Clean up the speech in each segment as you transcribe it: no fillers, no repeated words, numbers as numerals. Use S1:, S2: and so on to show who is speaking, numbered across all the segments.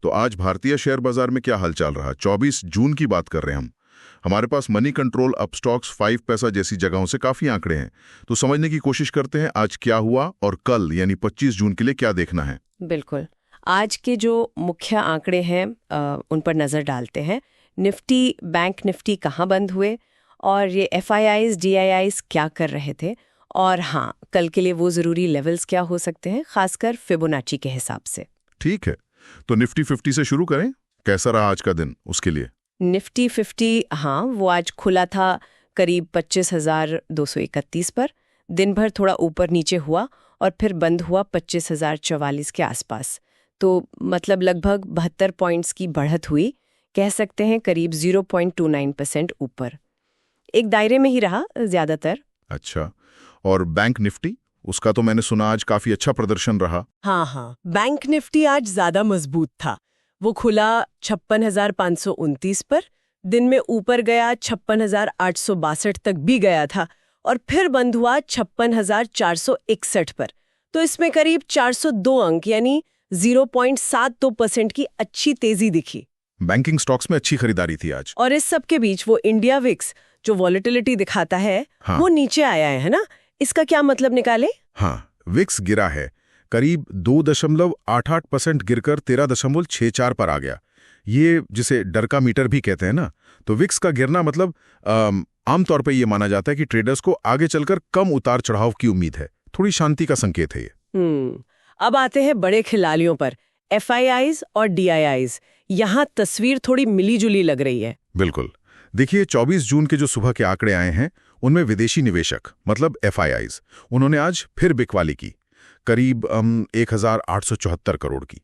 S1: तो आज भारतीय शेयर बाजार में क्या हालचाल रहा? 24 जून की बात कर रहे हैं हम। हमारे पास मनी कंट्रोल, अपस्टॉक्स, 5 पैसा जैसी जगहों से काफी आंकड़े हैं। तो समझने की कोशिश करते हैं आज क्या हुआ और कल यानी 25 जून के लिए क्या देखना है।
S2: बिल्कुल। आज के जो मुख्य आंकड़े हैं उन पर नजर डालते हैं। निफ्टी, बैंक निफ्टी कहाँ बंद हुए और ये FIIs, DIIs क्या कर रहे थे, और हाँ, कल के लिए वो जरूरी लेवल्स क्या हो सकते हैं, खासकर फिबोनाची के हिसाब से।
S1: ठीक है, तो निफ्टी 50 से शुरू करें। कैसा रहा आज का दिन उसके लिए?
S2: निफ्टी 50, हाँ, वो आज खुला था करीब 25,231 पर। दिन भर थोड़ा ऊपर नीचे हुआ और फिर बंद हुआ 25,044 के आसपास। तो मतलब लगभग 72 पॉइंट्स की बढ़त हुई, कह सकते हैं करीब 0.29% ऊपर। एक दायरे में ही रहा ज्यादातर।
S1: अच्छा, और बैंक निफ्टी, उसका तो मैंने सुना आज काफी अच्छा प्रदर्शन रहा।
S3: हाँ, बैंक निफ्टी आज ज्यादा मजबूत था। वो खुला 56,529 पर, दिन में ऊपर गया 56,862 तक भी गया था और फिर बंद हुआ 56,461 पर। तो इसमें करीब 402 अंक यानी 0.72% की अच्छी तेजी दिखी।
S1: बैंकिंग स्टॉक्स में अच्छी खरीदारी थी आज।
S3: और इस सब के बीच वो इंडिया विक्स जो वॉलेटिलिटी दिखाता है,
S1: हाँ।
S3: वो नीचे आया है ना? इसका क्या मतलब निकाले?
S1: हाँ, विक्स गिरा है, करीब 2.88% गिरकर 13.64 पर आ गया। ये जिसे डर का मीटर भी कहते हैं ना, तो विक्स का गिरना मतलब आमतौर पे ये माना जाता है कि ट्रेडर्स को आगे चलकर कम उतार चढ़ाव की उम्मीद है, थोड़ी शांति का संकेत है ये।
S3: अब आते हैं बड़े खिलाड़ियों पर, FIIs और DIIs। यहाँ तस्वीर थोड़ी मिली-जुली लग रही है।
S1: बिल्कुल। देखिए, 24 जून के जो सुबह के आंकड़े आए हैं, उनमें विदेशी निवेशक मतलब FIIs, उन्होंने आज फिर बिकवाली की, करीब 1,874 करोड़ की।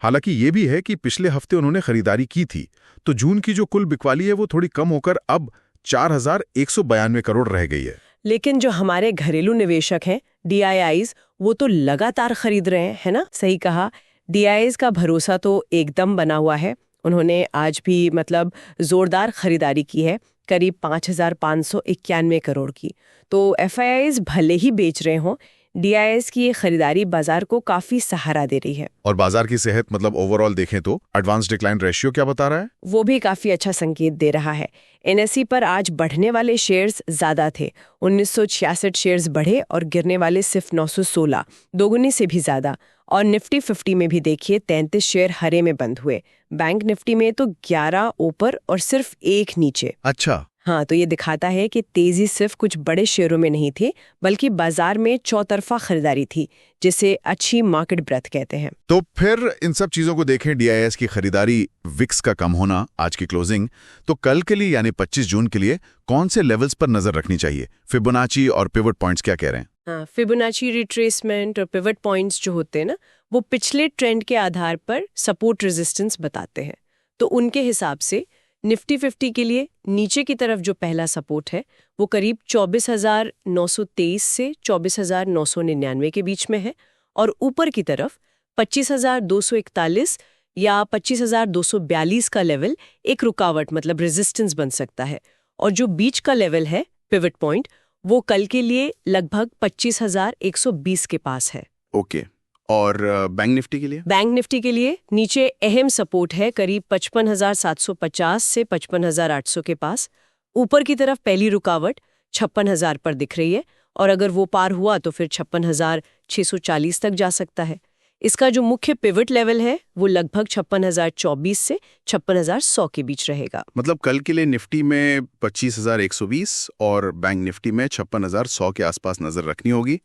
S1: हालांकि ये भी है कि पिछले हफ्ते उन्होंने खरीदारी की थी, तो जून की जो कुल बिकवाली है वो थोड़ी कम होकर अब 4,192 करोड़ रह गई है।
S3: लेकिन जो हमारे घरेलू निवेशक हैं, DIIs, वो तो लगातार खरीद रहे हैं, है ना? सही कहा, DIIs का भरोसा तो एकदम बना हुआ है। उन्होंने आज भी मतलब जोरदार खरीदारी की है, करीब 5,591 करोड़ की। तो FIIs भले ही बेच रहे हों, DIIs की ये खरीदारी बाजार को काफी सहारा दे रही है।
S1: और बाजार की सेहत मतलब ओवरऑल देखें तो एडवांस डिक्लाइन रेशियो क्या बता रहा है?
S3: वो भी काफी अच्छा संकेत दे रहा है। NSE पर आज बढ़ने वाले शेयर्स ज्यादा थे, 1966 शेयर्स बढ़े और गिरने वाले सिर्फ 916, दोगुने से भी ज्यादा। और निफ्टी 50 में भी देखिए 33 शेयर हरे में बंद हुए। बैंक निफ्टी में तो 11 ऊपर और सिर्फ 1 नीचे।
S1: अच्छा।
S3: हाँ, तो ये दिखाता है कि तेजी सिर्फ कुछ बड़े शेयरों में नहीं थी, बल्कि बाजार में चौतरफा खरीदारी थी, जिसे अच्छी मार्केट ब्रेथ कहते हैं।
S1: तो फिर इन सब चीजों को देखें, DIIs की खरीदारी, विक्स का कम होना, आज की क्लोजिंग, तो कल के लिए यानी 25 जून के लिए कौन से लेवल्स पर नजर रखनी चाहिए? फिबोनाची और पिवट पॉइंट्स क्या कह रहे हैं?
S3: हाँ, फिबोनाची रिट्रेसमेंट और पिवट पॉइंट्स जो होते हैं ना, वो पिछले ट्रेंड के आधार पर सपोर्ट रेजिस्टेंस बताते हैं। तो उनके हिसाब से निफ्टी 50 के लिए नीचे की तरफ जो पहला सपोर्ट है, वो करीब 24,923 से 24,999 के बीच में है, और ऊपर की तरफ 25,241 या 25,242 का लेवल एक रुकावट मतलब रेजिस्टेंस बन सकता है। और जो बीच का लेवल है, पिवट पॉइंट, वो कल के लिए लगभग 25,120 के पास है।
S1: ओके। और बैंक निफ्टी के लिए?
S3: बैंक निफ्टी के लिए नीचे अहम सपोर्ट है करीब 55,750 से 55,800 के पास। ऊपर की तरफ पहली रुकावट 56,000 पर दिख रही है, और अगर वो पार हुआ तो फिर 56,640 तक जा सकता है। इसका जो मुख्य पिवट लेवल है वो लगभग 56,024 से 56,100 के बीच रहेगा।
S1: मतलब कल के लिए निफ्टी में 25,120 और बैंक निफ्टी में 56,100 के आसपास नजर रखनी होगी।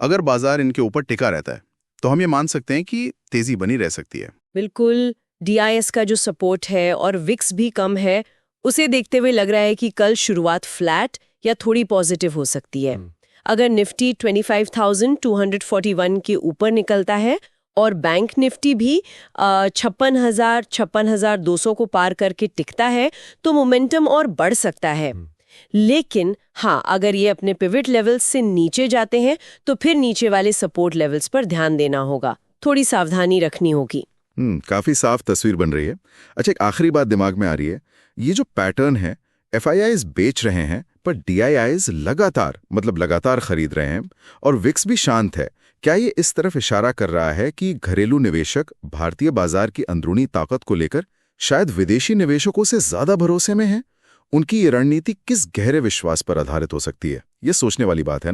S1: अगर बाजार इनके ऊपर टिका रहता है तो हम ये मान सकते हैं कि तेजी बनी रह सकती है।
S3: बिल्कुल। DIS का जो सपोर्ट है और विक्स भी कम है, उसे देखते हुए लग रहा है कि कल शुरुआत फ्लैट या थोड़ी पॉजिटिव हो सकती है। अगर निफ्टी 25,241 के ऊपर निकलता है और बैंक निफ्टी भी 56,200 को पार करके टिकता है, तो मोमेंटम और बढ़ सकता है। लेकिन हाँ, अगर ये अपने पिवट लेवल्स से नीचे जाते हैं तो फिर नीचे वाले सपोर्ट लेवल्स पर ध्यान देना होगा, थोड़ी सावधानी रखनी होगी।
S1: काफी साफ तस्वीर बन रही है। अच्छा, एक आखिरी बात दिमाग में आ रही है, ये जो पैटर्न है, FIIs बेच रहे हैं, पर DIIs लगातार खरीद रहे हैं और विक्स भी शांत है। क्या ये इस तरफ इशारा कर रहा है कि घरेलू निवेशक भारतीय बाजार की अंदरूनी ताकत को लेकर शायद विदेशी निवेशकों से ज्यादा भरोसे में हैं? उनकी ये रणनीति किस गहरे विश्वास पर आधारित हो सकती है? ये सोचने वाली बात है ना।